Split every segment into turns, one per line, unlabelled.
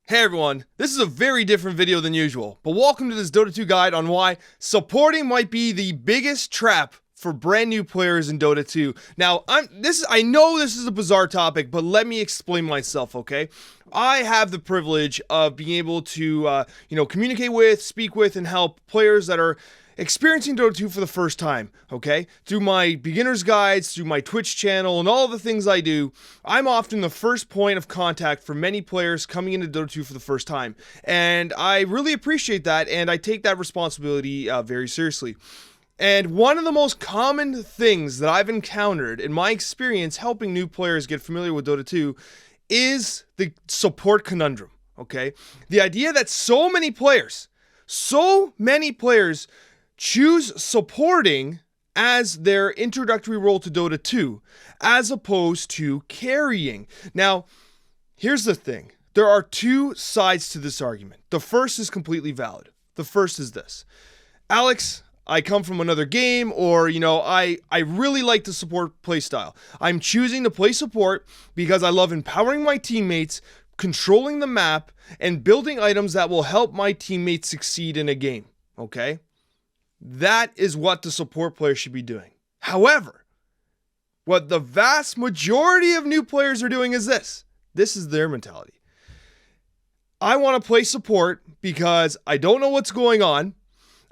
Hey everyone, this is a very different video than usual, but welcome to this Dota 2 guide on why supporting might be the biggest trap for brand new players in Dota 2. Now, I know this is a bizarre topic, but let me explain myself, okay? I have the privilege of being able to, communicate with, speak with, and help players that are experiencing Dota 2 for the first time, okay? Through my beginner's guides, through my Twitch channel, and all the things I do, I'm often the first point of contact for many players coming into Dota 2 for the first time. And I really appreciate that, and I take that responsibility very seriously. And one of the most common things that I've encountered in my experience helping new players get familiar with Dota 2 is the support conundrum, okay? The idea that so many players choose supporting as their introductory role to Dota 2, as opposed to carrying. Now, here's the thing. There are two sides to this argument. The first is completely valid. The first is this. Alex, I come from another game, or, I really like the support playstyle. I'm choosing to play support because I love empowering my teammates, controlling the map, and building items that will help my teammates succeed in a game, okay? That is what the support player should be doing. However, what the vast majority of new players are doing is this. This is their mentality. I want to play support because I don't know what's going on.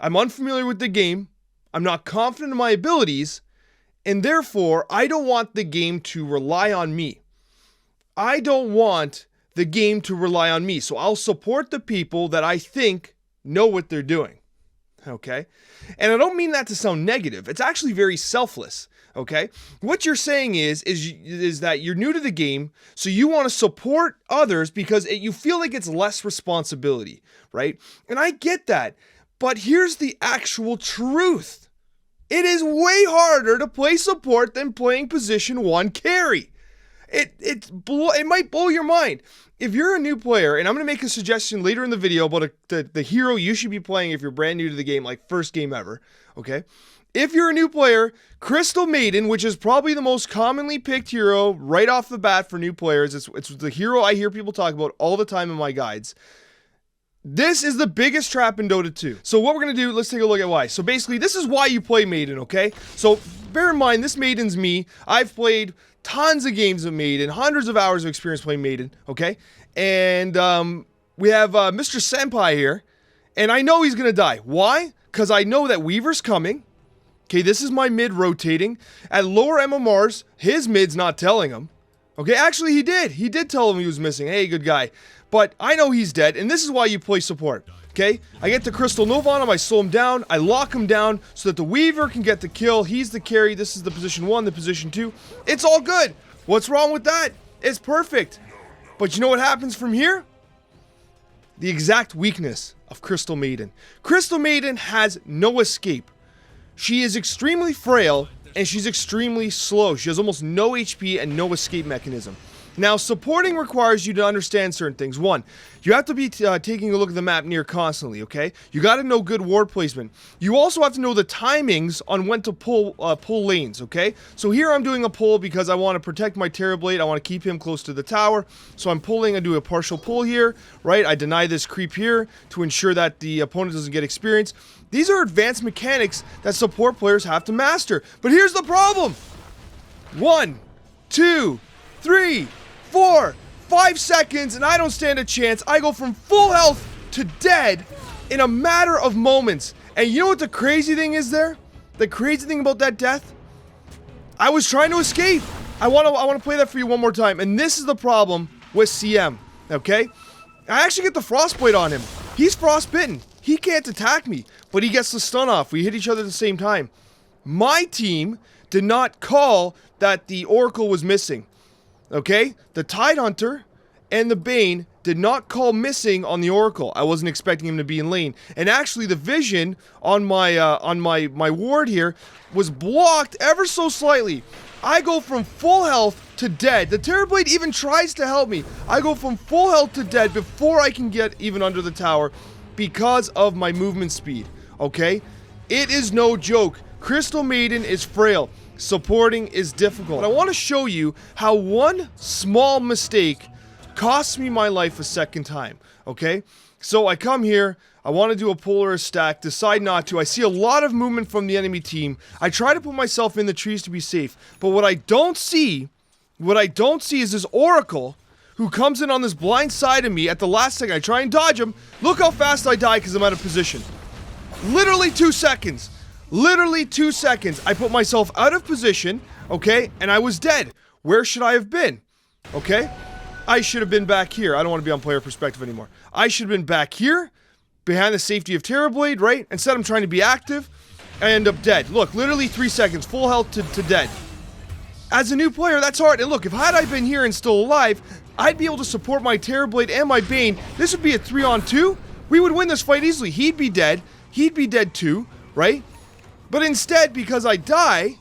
I'm unfamiliar with the game. I'm not confident in my abilities. And therefore, I don't want the game to rely on me. I don't want the game to rely on me. So I'll support the people that I think know what they're doing. Okay? And I don't mean that to sound negative. It's actually very selfless. Okay? What you're saying is that you're new to the game, so you want to support others because you feel like it's less responsibility, right? And I get that. But here's the actual truth. It is way harder to play support than playing position 1 carry. It might blow your mind. If you're a new player, and I'm going to make a suggestion later in the video about the hero you should be playing if you're brand new to the game, like first game ever, okay? If you're a new player, Crystal Maiden, which is probably the most commonly picked hero right off the bat for new players, it's the hero I hear people talk about all the time in my guides. This is the biggest trap in Dota 2. So what we're going to do, let's take a look at why. So basically, this is why you play Maiden, okay? So bear in mind, this Maiden's me. I've played tons of games of Maiden, hundreds of hours of experience playing Maiden, okay? And we have Mr. Senpai here, and I know he's going to die. Why? Because I know that Weaver's coming. Okay, this is my mid rotating. At lower MMRs, his mid's not telling him. Okay, actually he did. He did tell him he was missing. Hey, good guy. But I know he's dead, and this is why you play support. Okay, I get the Crystal Nova on him, I slow him down, I lock him down so that the Weaver can get the kill. He's the carry, this is the position 1, the position 2. It's all good. What's wrong with that? It's perfect. But you know what happens from here? The exact weakness of Crystal Maiden. Crystal Maiden has no escape. She is extremely frail, and she's extremely slow. She has almost no HP and no escape mechanism. Now, supporting requires you to understand certain things. One, you have to be taking a look at the map near constantly, okay? You got to know good ward placement. You also have to know the timings on when to pull lanes, okay? So here I'm doing a pull because I want to protect my Terrorblade. I want to keep him close to the tower. So I'm pulling, I do a partial pull here, right? I deny this creep here to ensure that the opponent doesn't get experience. These are advanced mechanics that support players have to master. But here's the problem. 1, 2, 3, 4, 5 seconds, and I don't stand a chance. I go from full health to dead in a matter of moments. And you know what the crazy thing is there? The crazy thing about that death? I was trying to escape. I want to play that for you one more time. And this is the problem with CM, okay? I actually get the Frostblade on him. He's frostbitten. He can't attack me, but he gets the stun off. We hit each other at the same time. My team did not call that the Oracle was missing. Okay, the Tidehunter and the Bane did not call missing on the Oracle. I wasn't expecting him to be in lane. And actually, the vision on my ward here was blocked ever so slightly. I go from full health to dead. The Terrorblade even tries to help me. I go from full health to dead before I can get even under the tower because of my movement speed. Okay, it is no joke. Crystal Maiden is frail. Supporting is difficult. I want to show you how one small mistake Costs me my life a second time, okay? So I come here, I want to do a Polaris stack, decide not to. I see a lot of movement from the enemy team. I try to put myself in the trees to be safe. But what I don't see is this Oracle who comes in on this blind side of me at the last second. I try and dodge him. Look how fast I die because I'm out of position. Literally 2 seconds. Literally 2 seconds. I put myself out of position, okay? And I was dead. Where should I have been? Okay? I should have been back here. I don't want to be on player perspective anymore. I should have been back here, behind the safety of Terrorblade, right? Instead, I'm trying to be active. I end up dead. Look, literally 3 seconds. Full health to dead. As a new player, that's hard. And look, if had I been here and still alive, I'd be able to support my Terrorblade and my Bane. This would be a 3-on-2. We would win this fight easily. He'd be dead. He'd be dead too, right? But instead, because I die,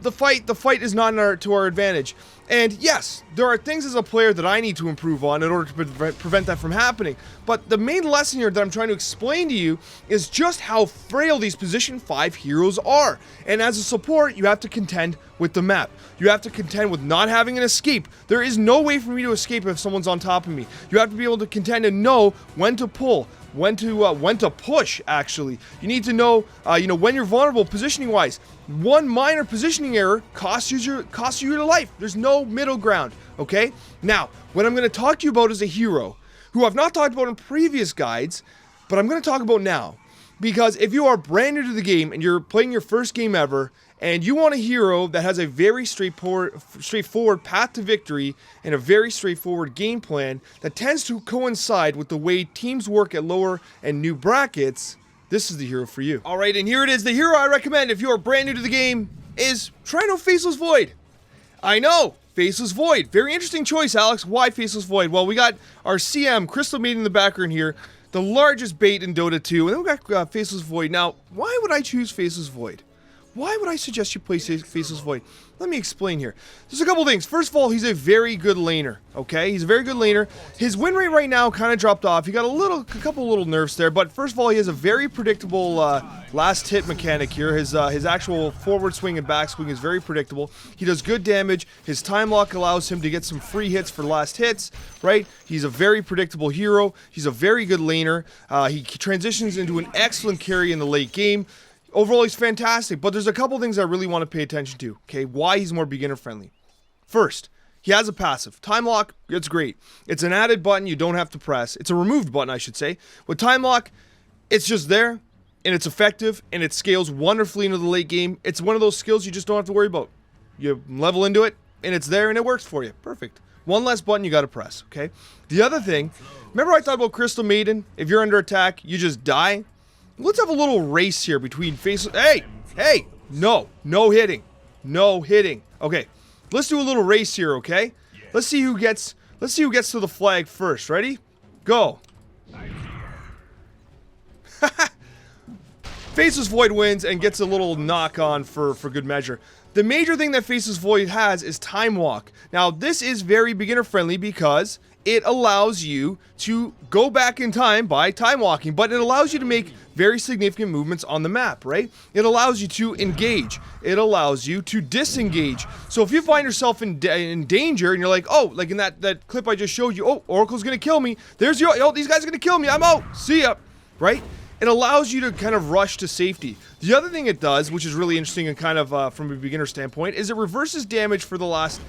the fight is not to our advantage. And yes, there are things as a player that I need to improve on in order to prevent that from happening. But the main lesson here that I'm trying to explain to you is just how frail these position 5 heroes are. And as a support, you have to contend with the map. You have to contend with not having an escape. There is no way for me to escape if someone's on top of me. You have to be able to contend and know when to pull, when to push, actually. You need to know, when you're vulnerable positioning-wise. One minor positioning error costs you your life. There's no middle ground, okay? Now, what I'm going to talk to you about is a hero who I've not talked about in previous guides, but I'm going to talk about now. Because if you are brand new to the game and you're playing your first game ever, and you want a hero that has a very straightforward path to victory and a very straightforward game plan that tends to coincide with the way teams work at lower and new brackets, this is the hero for you. Alright, and here it is. The hero I recommend if you are brand new to the game is try out Faceless Void. I know, Faceless Void. Very interesting choice, Alex. Why Faceless Void? Well, we got our CM, Crystal Maiden in the background here, the largest bait in Dota 2, and then we got Faceless Void. Now, why would I choose Faceless Void? Why would I suggest you play Faceless Void? Let me explain here. There's a couple things. First of all, he's a very good laner, okay? He's a very good laner. His win rate right now kind of dropped off. He got a couple little nerfs there, but first of all, he has a very predictable last hit mechanic here. His actual forward swing and back swing is very predictable. He does good damage. His time lock allows him to get some free hits for last hits, right? He's a very predictable hero. He's a very good laner. He transitions into an excellent carry in the late game. Overall, he's fantastic, but there's a couple things I really want to pay attention to, okay? Why he's more beginner-friendly. First, he has a passive. Time Lock, it's great. It's an added button you don't have to press. It's a removed button, I should say. With Time Lock, it's just there, and it's effective, and it scales wonderfully into the late game. It's one of those skills you just don't have to worry about. You level into it, and it's there, and it works for you. Perfect. One less button you got to press, okay? The other thing, remember I talked about Crystal Maiden? If you're under attack, you just die. Let's have a little race here between Faceless... Hey! No hitting. No hitting. Okay, let's do a little race here, okay? Let's see who gets to the flag first. Ready? Go. Faceless Void wins and gets a little knock on for good measure. The major thing that Faceless Void has is Time Walk. Now, this is very beginner friendly because it allows you to go back in time by time walking, but it allows you to make very significant movements on the map, right? It allows you to engage. It allows you to disengage. So if you find yourself in danger and you're like, oh, like in that clip I just showed you, oh, Oracle's gonna kill me. There's your, oh, these guys are gonna kill me. I'm out. See ya, right? It allows you to kind of rush to safety. The other thing it does, which is really interesting and kind of from a beginner standpoint, is it reverses damage for the last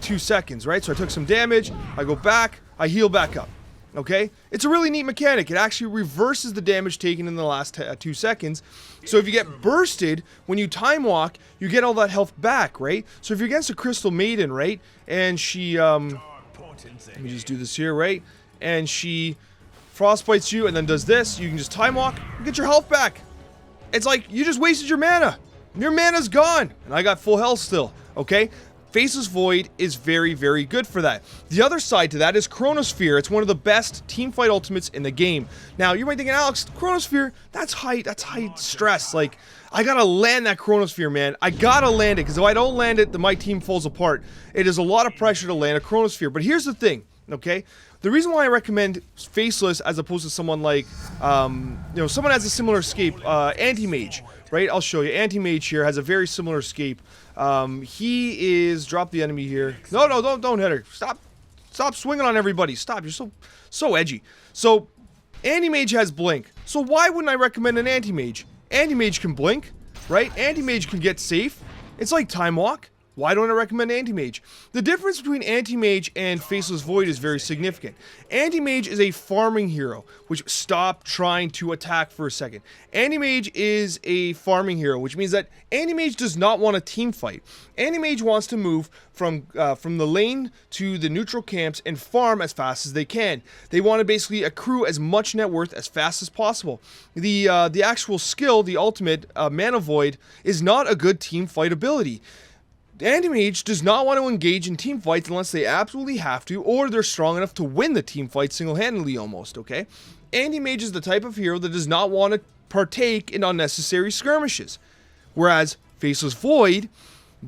2 seconds, right? So I took some damage, I go back, I heal back up, okay? It's a really neat mechanic. It actually reverses the damage taken in the last 2 seconds. So if you get bursted, when you time walk, you get all that health back, right? So if you're against a Crystal Maiden, right, and she, let me just do this here, right? And she frostbites you and then does this, you can just time walk and get your health back. It's like you just wasted your mana. Your mana's gone. And I got full health still, okay? Faceless Void is very, very good for that. The other side to that is Chronosphere. It's one of the best teamfight ultimates in the game. Now, you might be thinking, Alex, Chronosphere, that's high stress. Like, I gotta land that Chronosphere, man. I gotta land it, because if I don't land it, then my team falls apart. It is a lot of pressure to land a Chronosphere. But here's the thing, okay? The reason why I recommend Faceless as opposed to someone like, someone has a similar escape, Anti-Mage, right? I'll show you. Anti-Mage here has a very similar escape. He is, drop the enemy here. No, don't hit her. Stop swinging on everybody. Stop. You're so edgy. So, Anti-Mage has blink. So why wouldn't I recommend an Anti-Mage? Anti-Mage can blink, right? Anti-Mage can get safe. It's like Time Walk. Why don't I recommend Anti-Mage? The difference between Anti-Mage and Faceless Void is very significant. Anti-Mage is a farming hero, which stop trying to attack for a second. Anti-Mage is a farming hero, which means that Anti-Mage does not want a team fight. Anti-Mage wants to move from the lane to the neutral camps and farm as fast as they can. They want to basically accrue as much net worth as fast as possible. The actual skill, the ultimate, Mana Void, is not a good team fight ability. Anti-Mage does not want to engage in team fights unless they absolutely have to, or they're strong enough to win the team fight single-handedly almost, okay? Anti-Mage is the type of hero that does not want to partake in unnecessary skirmishes, whereas Faceless Void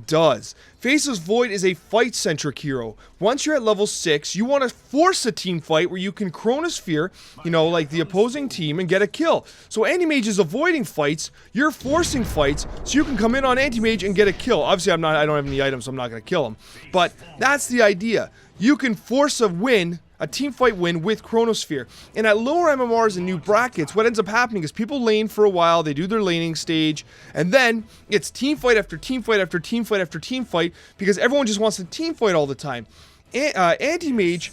does. Faceless Void is a fight-centric hero. Once you're at level 6, you want to force a team fight where you can Chronosphere, like the opposing team, and get a kill. So Anti-Mage is avoiding fights, you're forcing fights, so you can come in on Anti-Mage and get a kill. Obviously, I don't have any items, so I'm not going to kill him. But that's the idea. You can force a win, a team fight win with Chronosphere. And at lower MMRs and new brackets, what ends up happening is people lane for a while, they do their laning stage, and then it's team fight after team fight after team fight after team fight because everyone just wants to team fight all the time. Anti-Mage,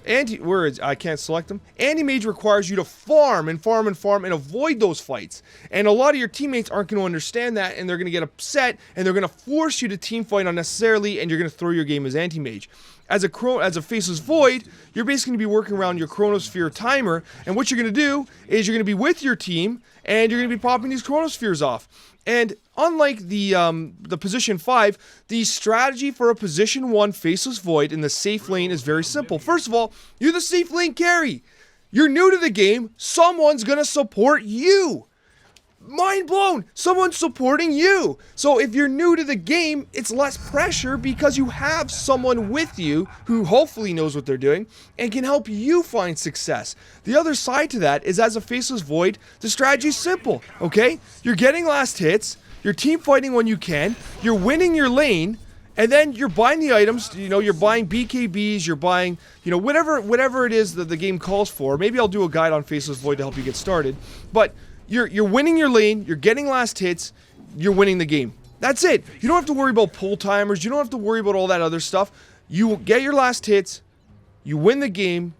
I can't select them. Anti-Mage requires you to farm and farm and farm and avoid those fights. And a lot of your teammates aren't going to understand that, and they're going to get upset, and they're going to force you to team fight unnecessarily, and you're going to throw your game as Anti-Mage. As a Faceless Void, you're basically going to be working around your Chronosphere timer, and what you're going to do is you're going to be with your team, and you're going to be popping these Chronospheres off. And unlike the position 5, the strategy for a position 1 Faceless Void in the safe lane is very simple. First of all, you're the safe lane carry. You're new to the game, someone's going to support you. Mind blown! Someone's supporting you! So if you're new to the game, it's less pressure because you have someone with you who hopefully knows what they're doing and can help you find success. The other side to that is as a Faceless Void, the strategy's simple, okay? You're getting last hits, you're team fighting when you can, you're winning your lane, and then you're buying the items, you're buying BKBs, you're buying, whatever it is that the game calls for. Maybe I'll do a guide on Faceless Void to help you get started, but You're winning your lane, you're getting last hits, you're winning the game. That's it. You don't have to worry about pull timers, you don't have to worry about all that other stuff. You get your last hits, you win the game,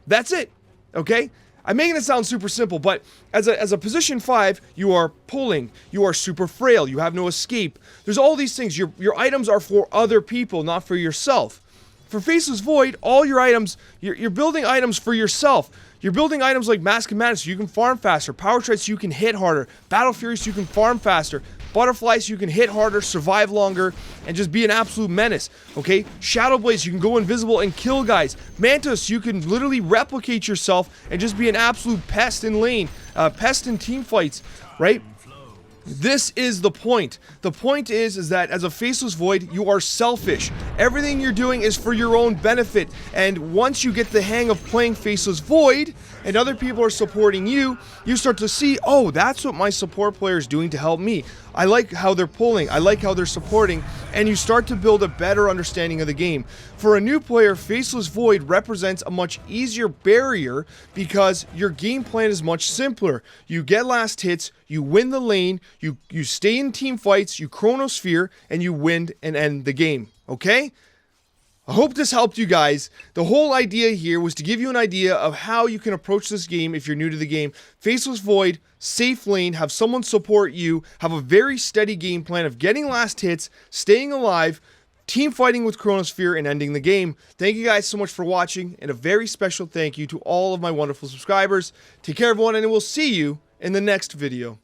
that's it, okay? I'm making it sound super simple, but as a position 5, you are pulling, you are super frail, you have no escape. There's all these things. Your items are for other people, not for yourself. For Faceless Void, all your items, you're building items for yourself. You're building items like Mask of Madness so you can farm faster, Power Tread so you can hit harder, Battle Fury so you can farm faster, Butterfly so you can hit harder, survive longer, and just be an absolute menace, okay? Shadow Blaze so you can go invisible and kill guys. Manta so you can literally replicate yourself and just be an absolute pest in lane, pest in team fights, right? This is the point. The point is that as a Faceless Void, you are selfish. Everything you're doing is for your own benefit. And once you get the hang of playing Faceless Void, and other people are supporting you, you start to see, oh, that's what my support player is doing to help me. I like how they're pulling, I like how they're supporting, and you start to build a better understanding of the game. For a new player, Faceless Void represents a much easier barrier because your game plan is much simpler. You get last hits, you win the lane, you stay in team fights, you Chronosphere, and you win and end the game, okay? I hope this helped you guys. The whole idea here was to give you an idea of how you can approach this game if you're new to the game. Faceless Void, safe lane, have someone support you, have a very steady game plan of getting last hits, staying alive, team fighting with Chronosphere, and ending the game. Thank you guys so much for watching, and a very special thank you to all of my wonderful subscribers. Take care, everyone, and we'll see you in the next video.